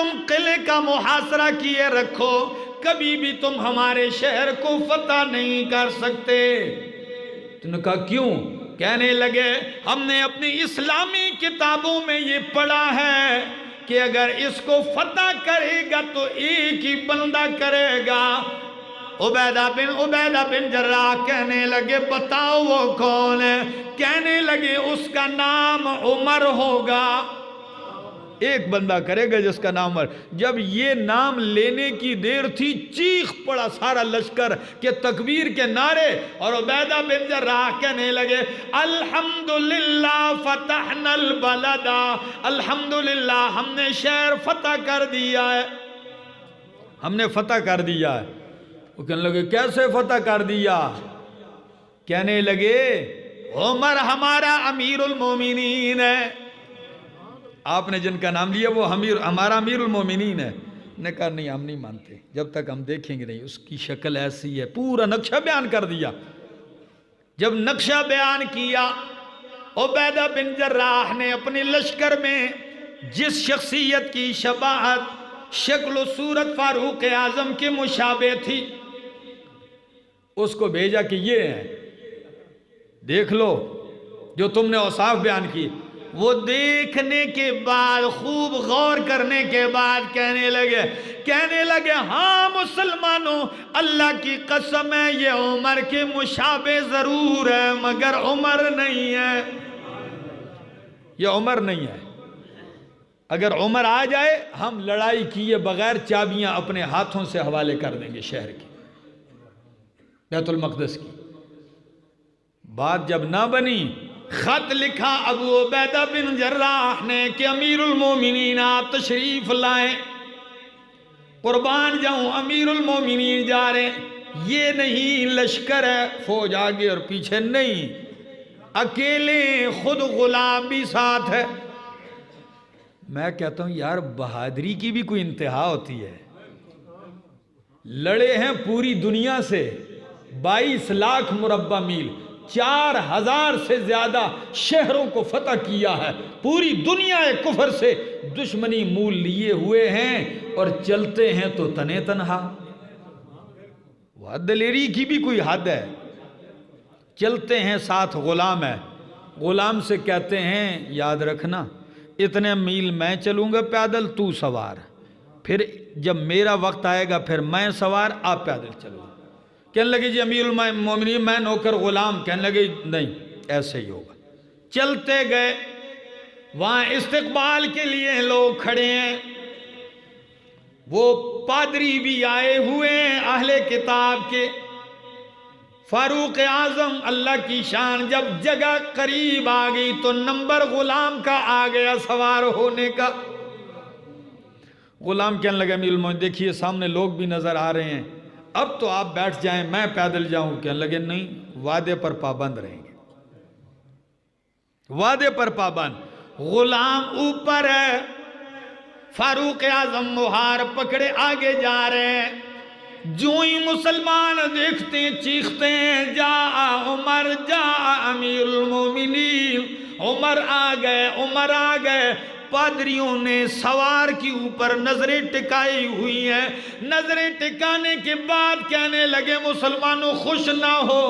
تم قلعے کا محاصرہ کیے رکھو، کبھی بھی تم ہمارے شہر کو فتح نہیں کر سکتے۔ تو نے کہا کیوں؟ کہنے لگے ہم نے اپنی اسلامی کتابوں میں یہ پڑھا ہے کہ اگر اس کو فتح کرے گا تو ایک ہی بندہ کرے گا۔ عبیدہ بن جراح کہنے لگے بتاؤ وہ کون ہے؟ کہنے لگے اس کا نام عمر ہوگا، ایک بندہ کرے گا جس کا نام عمر۔ جب یہ نام لینے کی دیر تھی چیخ پڑا سارا لشکر کہ تکبیر کے نعرے، اور عبیدہ بن جراح کہنے لگے الحمدللہ فتحنا البلد، الحمدللہ ہم نے شہر فتح کر دیا ہے، ہم نے فتح کر دیا ہے۔ وہ کہنے لگے کیسے فتح کر دیا؟ کہنے لگے عمر ہمارا امیر المومنین ہے، آپ نے جن کا نام لیا وہ ہمارا امیر المومنین ہے۔ نے کہا نہیں ہم نہیں مانتے جب تک ہم دیکھیں گے نہیں، اس کی شکل ایسی ہے، پورا نقشہ بیان کر دیا۔ جب نقشہ بیان کیا عبیدہ بن جراح نے اپنے لشکر میں جس شخصیت کی شباہت شکل و صورت فاروق اعظم کے مشابہ تھی اس کو بھیجا کہ یہ ہے، دیکھ لو جو تم نے اوصاف بیان کی۔ وہ دیکھنے کے بعد خوب غور کرنے کے بعد کہنے لگے ہاں مسلمانوں اللہ کی قسم ہے یہ عمر کے مشابہ ضرور ہے مگر عمر نہیں ہے، یہ عمر نہیں ہے۔ اگر عمر آ جائے ہم لڑائی کیے بغیر چابیاں اپنے ہاتھوں سے حوالے کر دیں گے شہر کی، بیت المقدس کی۔ بات جب نہ بنی خط لکھا ابو عبیدہ بن جراح نے کہ امیر المومنین آپ تشریف لائیں، قربان جاؤں امیر المومنین جا رہے ہیں، یہ نہیں لشکر ہے فوج آگے اور پیچھے نہیں، اکیلے خود غلام بھی ساتھ ہے۔ میں کہتا ہوں یار بہادری کی بھی کوئی انتہا ہوتی ہے، لڑے ہیں پوری دنیا سے 22 لاکھ مربع میل، 4000 سے زیادہ شہروں کو فتح کیا ہے، پوری دنیا کفر سے دشمنی مول لیے ہوئے ہیں اور چلتے ہیں تو تنے تنہا۔ وہ دلیری کی بھی کوئی حد ہے، چلتے ہیں ساتھ غلام ہے، غلام سے کہتے ہیں یاد رکھنا اتنے میل میں چلوں گا پیدل تو سوار، پھر جب میرا وقت آئے گا پھر میں سوار آپ پیدل چلو۔ کہنے لگے جی امیر المومنین میں نوکر غلام، کہنے لگے نہیں ایسے ہی ہوگا۔ چلتے گئے، وہاں استقبال کے لیے لوگ کھڑے ہیں، وہ پادری بھی آئے ہوئے ہیں اہل کتاب کے۔ فاروق اعظم اللہ کی شان جب جگہ قریب آ گئی تو نمبر غلام کا آ گیا سوار ہونے کا۔ غلام کہنے لگا امیر المومنین دیکھیے سامنے لوگ بھی نظر آ رہے ہیں، اب تو آپ بیٹھ جائیں میں پیدل جاؤں۔ کہنے لگے نہیں وعدے پر پابند رہیں گے، وعدے پر پابند۔ غلام اوپر ہے، فاروق اعظم مہار پکڑے آگے جا رہے ہیں، جو ہی مسلمان دیکھتے ہیں چیختے ہیں جا عمر جا امیر المومنین، عمر آ گئے عمر آ گئے۔ پادریوں نے سوار کے اوپر نظریں ٹکائی ہوئی ہیں، نظریں ٹکانے کے بعد کہنے لگے مسلمانوں خوش نہ ہو،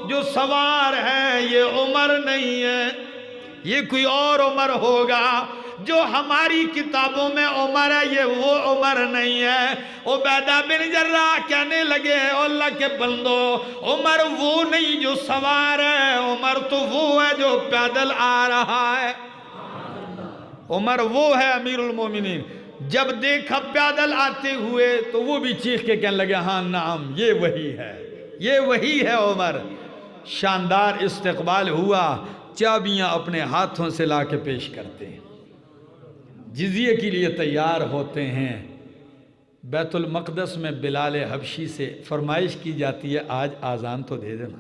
جو سوار ہے یہ عمر نہیں ہے، یہ کوئی اور عمر ہوگا، جو ہماری کتابوں میں عمر ہے یہ وہ عمر نہیں ہے۔ عبیدہ بن جراح کہنے لگے اللہ کے بندو عمر وہ نہیں جو سوار ہے، عمر تو وہ ہے جو پیدل آ رہا ہے، عمر وہ ہے امیر المومنین۔ جب دیکھا پیدل آتے ہوئے تو وہ بھی چیخ کے کہنے لگے ہاں نعم یہ وہی ہے، یہ وہی ہے عمر۔ شاندار استقبال ہوا، چابیاں اپنے ہاتھوں سے لا کے پیش کرتے ہیں، جزیے کے لیے تیار ہوتے ہیں۔ بیت المقدس میں بلال حبشی سے فرمائش کی جاتی ہے آج آذان تو دے دینا،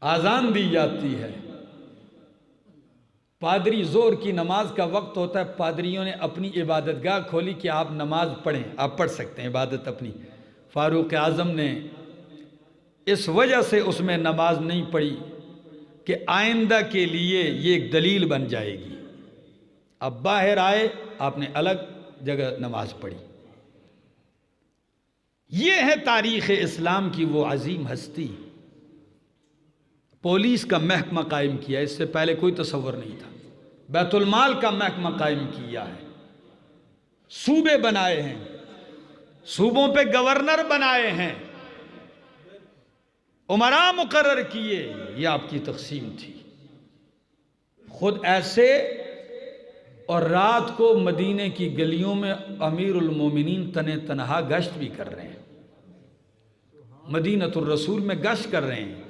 آذان دی جاتی ہے۔ پادری زور کی نماز کا وقت ہوتا ہے، پادریوں نے اپنی عبادت گاہ کھولی کہ آپ نماز پڑھیں، آپ پڑھ سکتے ہیں عبادت اپنی۔ فاروق اعظم نے اس وجہ سے اس میں نماز نہیں پڑھی کہ آئندہ کے لیے یہ ایک دلیل بن جائے گی اب باہر آئے، آپ نے الگ جگہ نماز پڑھی۔ یہ ہے تاریخ اسلام کی وہ عظیم ہستی۔ پولیس کا محکمہ قائم کیا، اس سے پہلے کوئی تصور نہیں تھا۔ بیت المال کا محکمہ قائم کیا ہے، صوبے بنائے ہیں، صوبوں پہ گورنر بنائے ہیں، امراء مقرر کیے۔ یہ آپ کی تقسیم تھی۔ خود ایسے، اور رات کو مدینے کی گلیوں میں امیر المومنین تنہا گشت بھی کر رہے ہیں، مدینۃ الرسول میں گشت کر رہے ہیں۔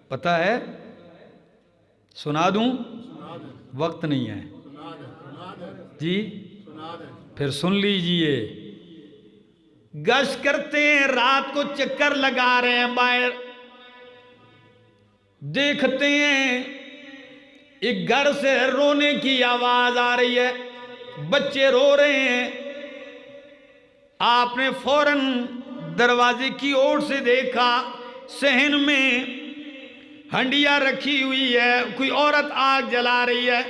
پتہ ہے؟ سنا دوں؟ وقت نہیں ہے جی، پھر سن لیجئے۔ گشت کرتے ہیں، رات کو چکر لگا رہے ہیں باہر، دیکھتے ہیں ایک گھر سے رونے کی آواز آ رہی ہے، بچے رو رہے ہیں۔ آپ نے فوراً دروازے کی اور سے دیکھا، صحن میں ہنڈیا رکھی ہوئی ہے، کوئی عورت آگ جلا رہی ہے۔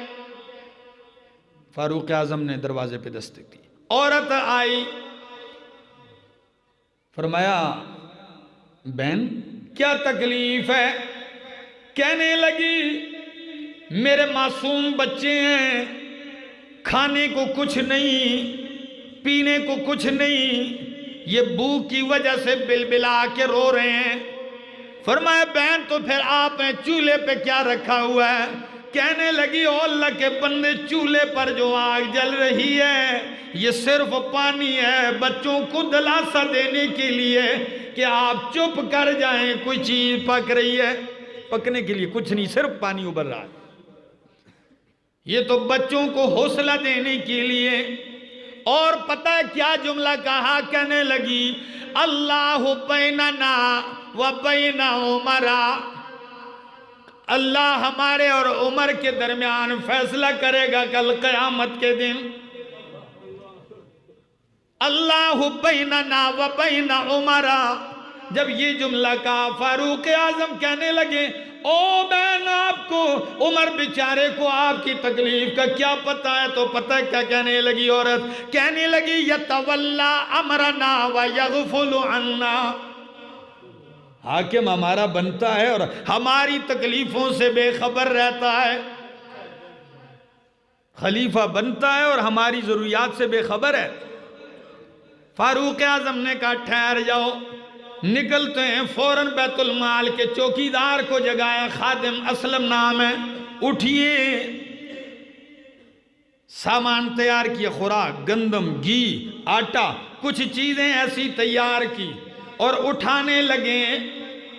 فاروق اعظم نے دروازے پہ دستک دی، عورت آئی، فرمایا بہن کیا تکلیف ہے؟ کہنے لگی میرے معصوم بچے ہیں، کھانے کو کچھ نہیں، پینے کو کچھ نہیں، یہ بھوک کی وجہ سے بلبلا کے رو رہے ہیں۔ فرمایا بہن تو پھر آپ نے چولہے پہ کیا رکھا ہوا ہے؟ کہنے لگی او اللہ کے بندے، چولہے پر جو آگ جل رہی ہے یہ صرف پانی ہے، بچوں کو دلاسا دینے کے لیے کہ آپ چپ کر جائیں، کوئی چیز پک رہی ہے، پکنے کے لیے کچھ نہیں، صرف پانی ابل رہا ہے۔ یہ تو بچوں کو حوصلہ دینے کے لیے۔ اور پتہ ہے کیا جملہ کہا؟ کہنے لگی اللہ بیننا و بین عمر، اللہ ہمارے اور عمر کے درمیان فیصلہ کرے گا کل قیامت کے دن۔ اللہ بیننا و بین عمر، جب یہ جملہ کہا فاروق اعظم کہنے لگے او بہن آپ کو عمر بیچارے کو آپ کی تکلیف کا کیا پتہ ہے؟ تو پتہ کیا کہنے لگی عورت؟ کہنے لگی یتولا امرنا و یغفل عنا، حاکم ہمارا بنتا ہے اور ہماری تکلیفوں سے بے خبر رہتا ہے، خلیفہ بنتا ہے اور ہماری ضروریات سے بے خبر ہے۔ فاروق اعظم نے کہا ٹھہر جاؤ، نکلتے ہیں، فوراً بیت المال کے چوکیدار کو جگایا، خادم اسلم نام ہے، اٹھئے، سامان تیار کیا، خوراک، گندم، گھی، آٹا، کچھ چیزیں ایسی تیار کی اور اٹھانے لگے۔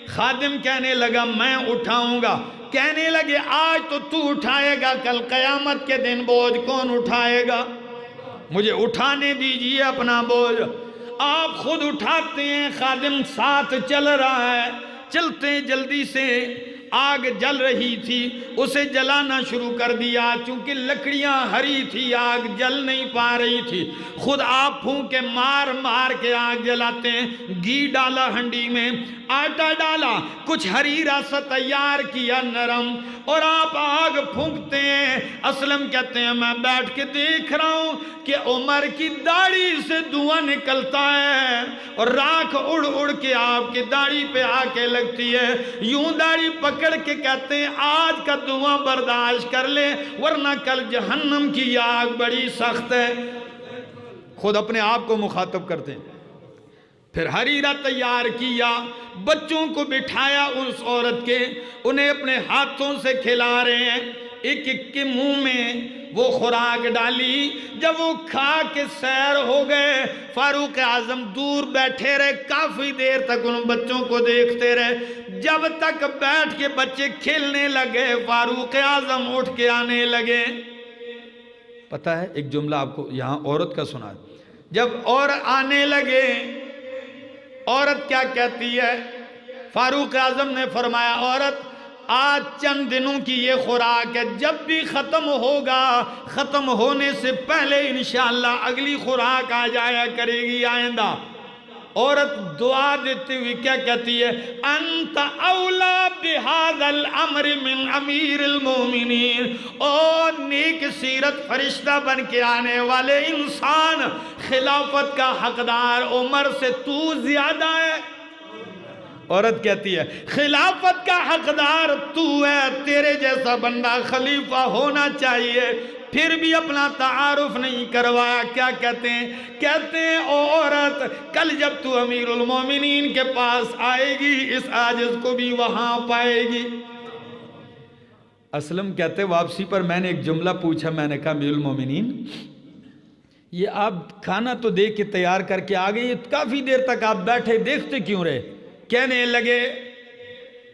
خادم کہنے لگا میں اٹھاؤں گا، کہنے لگے آج تو اٹھائے گا، کل قیامت کے دن بوجھ کون اٹھائے گا؟ مجھے اٹھانے دیجئے اپنا بوجھ۔ آپ خود اٹھاتے ہیں، خادم ساتھ چل رہا ہے، چلتے جلدی سے آگ جل رہی تھی، اسے جلانا شروع کر دیا، چونکہ لکڑیاں ہری تھی، آگ جل نہیں پا رہی تھی، خود آپ پھونکے مار مار کے آگ جلاتے ہیں۔ گھی ڈالا ہنڈی میں، آٹا ڈالا، کچھ حریرہ سا تیار کیا نرم، اور آپ آگ پھونکتے ہیں۔ اسلم کہتے ہیں میں بیٹھ کے دیکھ رہا ہوں کہ عمر کی داڑھی سے دھواں نکلتا ہے اور راکھ اڑ اڑ کے آپ کی داڑھی پہ آ کے لگتی ہے، یوں داڑھی پکڑ کے کہتے ہیں آج کا دھواں برداشت کر لے ورنہ کل جہنم کی آگ بڑی سخت ہے۔ خود اپنے آپ کو مخاطب کرتے ہیں۔ پھر حریرہ تیار کیا، بچوں کو بٹھایا اس عورت کے، انہیں اپنے ہاتھوں سے کھلا رہے ہیں، ایک ایک کے منہ میں وہ خوراک ڈالی۔ جب وہ کھا کے سیر ہو گئے، فاروق اعظم دور بیٹھے رہے، کافی دیر تک ان بچوں کو دیکھتے رہے، جب تک بیٹھ کے بچے کھیلنے لگے فاروق اعظم اٹھ کے آنے لگے۔ پتہ ہے ایک جملہ آپ کو یہاں عورت کا سنا، جب اور آنے لگے عورت کیا کہتی ہے؟ فاروق اعظم نے فرمایا عورت آج چند دنوں کی یہ خوراک ہے، جب بھی ختم ہوگا، ختم ہونے سے پہلے انشاءاللہ اگلی خوراک آ جایا کرے گی آئندہ۔ عورت دعا دیتے ہوئے کیا کہتی ہے؟ انت اولا بہذا الامر من امیر المومنین، او نیک سیرت فرشتہ بن کے آنے والے انسان، خلافت کا حقدار عمر سے تو زیادہ ہے۔ عورت کہتی ہے خلافت کا حقدار تو ہے، تیرے جیسا بندہ خلیفہ ہونا چاہیے، پھر بھی اپنا تعارف نہیں کروایا۔ کیا کہتے ہیں؟ کہتے ہیں او عورت، کل جب تو امیر المومنین کے پاس آئے گی اس عاجز کو بھی وہاں پائے گی۔ اسلم کہتے واپسی پر میں نے ایک جملہ پوچھا، میں نے کہا امیر المومنین یہ آپ کھانا تو دے کے تیار کر کے آ گئی، کافی دیر تک آپ بیٹھے دیکھتے کیوں رہے؟ کہنے لگے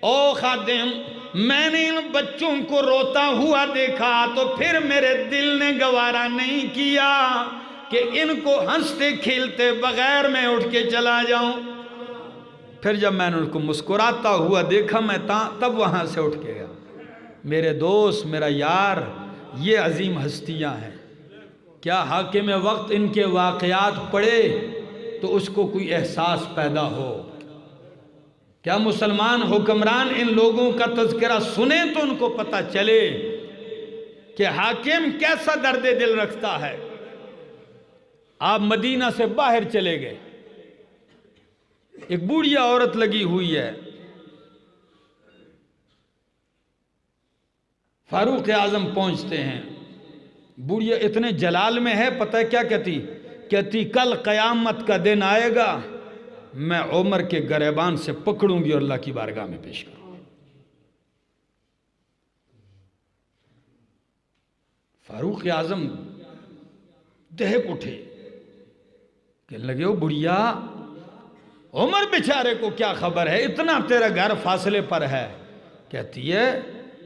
او خادم، میں نے ان بچوں کو روتا ہوا دیکھا تو پھر میرے دل نے گوارا نہیں کیا کہ ان کو ہنستے کھیلتے بغیر میں اٹھ کے چلا جاؤں۔ پھر جب میں نے ان کو مسکراتا ہوا دیکھا میں تب وہاں سے اٹھ کے گیا۔ میرے دوست، میرا یار، یہ عظیم ہستیاں ہیں۔ کیا حاکم وقت ان کے واقعات پڑھے تو اس کو کوئی احساس پیدا ہو؟ کیا مسلمان حکمران ان لوگوں کا تذکرہ سنیں تو ان کو پتہ چلے کہ حاکم کیسا درد دل رکھتا ہے۔ آپ مدینہ سے باہر چلے گئے، ایک بوڑھیا عورت لگی ہوئی ہے، فاروق اعظم پہنچتے ہیں، بوڑھیا اتنے جلال میں ہے، پتہ ہے کیا کہتی کل قیامت کا دن آئے گا، میں عمر کے گریبان سے پکڑوں گی اور اللہ کی بارگاہ میں پیش کروں گی۔ فاروق اعظم دہک اٹھے، کہنے لگے او بڑھیا، عمر بیچارے کو کیا خبر ہے، اتنا تیرا گھر فاصلے پر ہے۔ کہتی ہے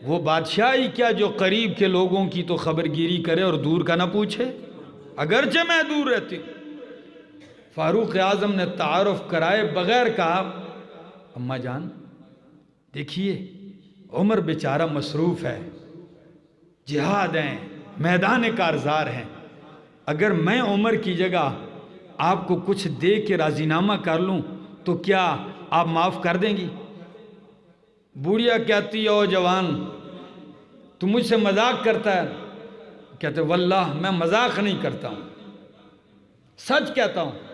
وہ بادشاہی کیا جو قریب کے لوگوں کی تو خبرگیری کرے اور دور کا نہ پوچھے، اگرچہ میں دور رہتی ہوں۔ فاروق اعظم نے تعارف کرائے بغیر کہا اماں جان دیکھیے عمر بیچارہ مصروف ہے، جہاد ہیں، میدان کارزار ہیں، اگر میں عمر کی جگہ آپ کو کچھ دے کے راضی نامہ کر لوں تو کیا آپ معاف کر دیں گی؟ بوڑھیا کہتی او جوان تو مجھ سے مذاق کرتا ہے؟ کہتے واللہ میں مذاق نہیں کرتا ہوں، سچ کہتا ہوں۔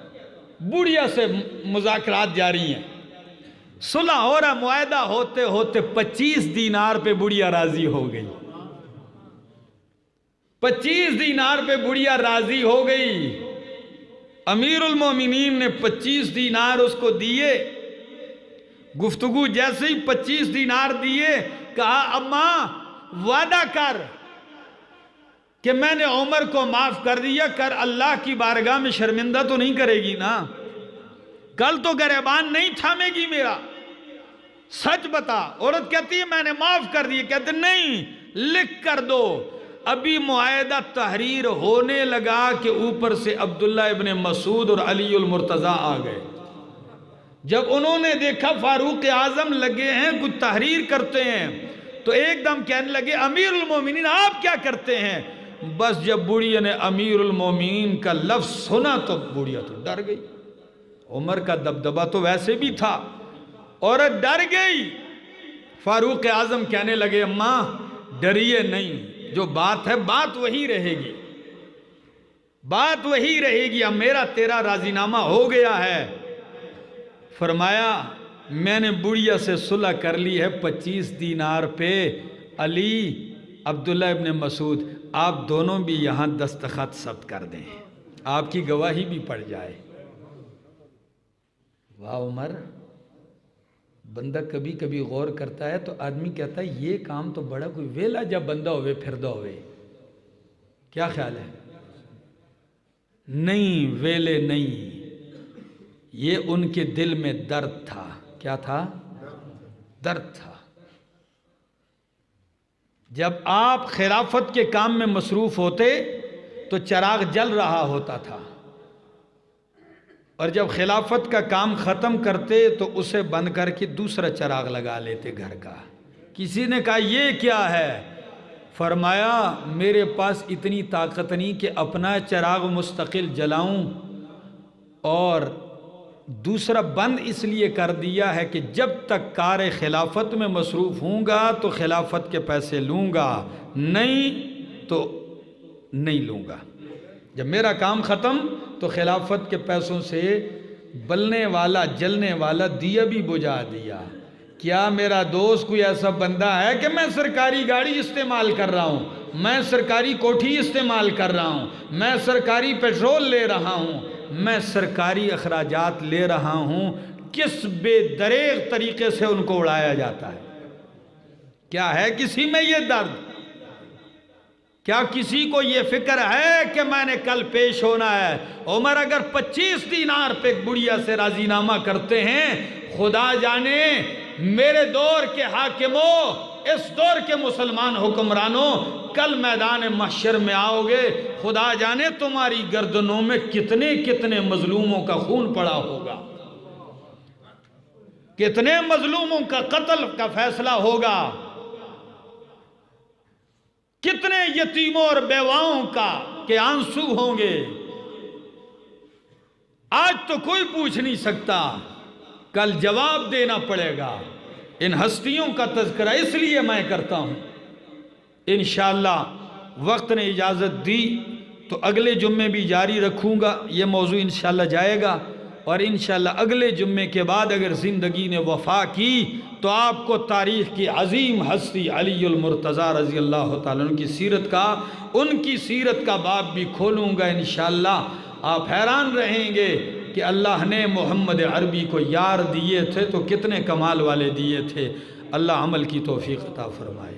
بوڑھیا سے مذاکرات جاری ہیں، صلح ہو رہا، معاہدہ ہوتے ہوتے 25 دینار پہ بوڑھیا راضی ہو گئی، 25 دینار پہ بوڑھیا راضی ہو گئی۔ امیر المومنین نے 25 دینار اس کو دیے، گفتگو جیسے ہی 25 دینار دیے کہا اماں وعدہ کر کہ میں نے عمر کو معاف کر دیا، کر اللہ کی بارگاہ میں شرمندہ تو نہیں کرے گی نا، کل تو گریبان نہیں تھامے گی میرا، سچ بتا۔ عورت کہتی ہے میں نے معاف کر دیا، کہتے نہیں لکھ کر دو۔ ابھی معاہدہ تحریر ہونے لگا کہ اوپر سے عبداللہ ابن مسعود اور علی المرتضیٰ آ گئے۔ جب انہوں نے دیکھا فاروق اعظم لگے ہیں کچھ تحریر کرتے ہیں تو ایک دم کہنے لگے امیر المومنین آپ کیا کرتے ہیں؟ بس جب بوڑھیا نے امیر المومنین کا لفظ سنا تو بوڑھیا تو ڈر گئی، عمر کا دبدبہ تو ویسے بھی تھا، عورت ڈر گئی۔ فاروق اعظم کہنے لگے اماں ڈریے نہیں، جو بات ہے بات وہی رہے گی، بات وہی رہے گی، اب میرا تیرا راضی نامہ ہو گیا ہے۔ فرمایا میں نے بوڑھیا سے صلح کر لی ہے 25 دینار پہ، علی عبداللہ ابن مسعود آپ دونوں بھی یہاں دستخط ثبت کر دیں، آپ کی گواہی بھی پڑ جائے۔ واہ عمر، بندہ کبھی کبھی غور کرتا ہے تو آدمی کہتا ہے یہ کام تو بڑا کوئی ویلا جب بندہ ہوئے پھردہ ہوئے، کیا خیال ہے؟ نہیں ویلے نہیں، یہ ان کے دل میں درد تھا۔ کیا تھا؟ درد تھا۔ جب آپ خلافت کے کام میں مصروف ہوتے تو چراغ جل رہا ہوتا تھا، اور جب خلافت کا کام ختم کرتے تو اسے بند کر کے دوسرا چراغ لگا لیتے گھر کا۔ کسی نے کہا یہ کیا ہے؟ فرمایا میرے پاس اتنی طاقت نہیں کہ اپنا چراغ مستقل جلاؤں اور دوسرا بند اس لیے کر دیا ہے کہ جب تک کار خلافت میں مصروف ہوں گا تو خلافت کے پیسے لوں گا، نہیں تو نہیں لوں گا۔ جب میرا کام ختم تو خلافت کے پیسوں سے بلنے والا جلنے والا دیا بھی بجھا دیا۔ کیا میرا دوست کوئی ایسا بندہ ہے کہ میں سرکاری گاڑی استعمال کر رہا ہوں، میں سرکاری کوٹھی استعمال کر رہا ہوں، میں سرکاری پیٹرول لے رہا ہوں، میں سرکاری اخراجات لے رہا ہوں، کس بے دریغ طریقے سے ان کو اڑایا جاتا ہے؟ کیا ہے کسی میں یہ درد؟ کیا کسی کو یہ فکر ہے کہ میں نے کل پیش ہونا ہے؟ عمر اگر 25 دینار پہ ایک بڑھیا سے راضی نامہ کرتے ہیں، خدا جانے میرے دور کے حاکموں، اس دور کے مسلمان حکمرانوں، کل میدان محشر میں آؤ گے، خدا جانے تمہاری گردنوں میں کتنے کتنے مظلوموں کا خون پڑا ہوگا، کتنے مظلوموں کا قتل کا فیصلہ ہوگا، کتنے یتیموں اور بیواؤں کا کہ آنسو ہوں گے۔ آج تو کوئی پوچھ نہیں سکتا، کل جواب دینا پڑے گا۔ ان ہستیوں کا تذکرہ اس لیے میں کرتا ہوں۔ انشاءاللہ وقت نے اجازت دی تو اگلے جمعے بھی جاری رکھوں گا، یہ موضوع انشاءاللہ جائے گا، اور انشاءاللہ اگلے جمعے کے بعد اگر زندگی نے وفا کی تو آپ کو تاریخ کی عظیم ہستی علی المرتضیٰ رضی اللہ تعالیٰ عنہ کی سیرت کا، ان کی سیرت کا باب بھی کھولوں گا انشاءاللہ۔ آپ حیران رہیں گے کہ اللہ نے محمد عربی کو یار دیے تھے تو کتنے کمال والے دیے تھے۔ اللہ عمل کی توفیق عطا فرمائے۔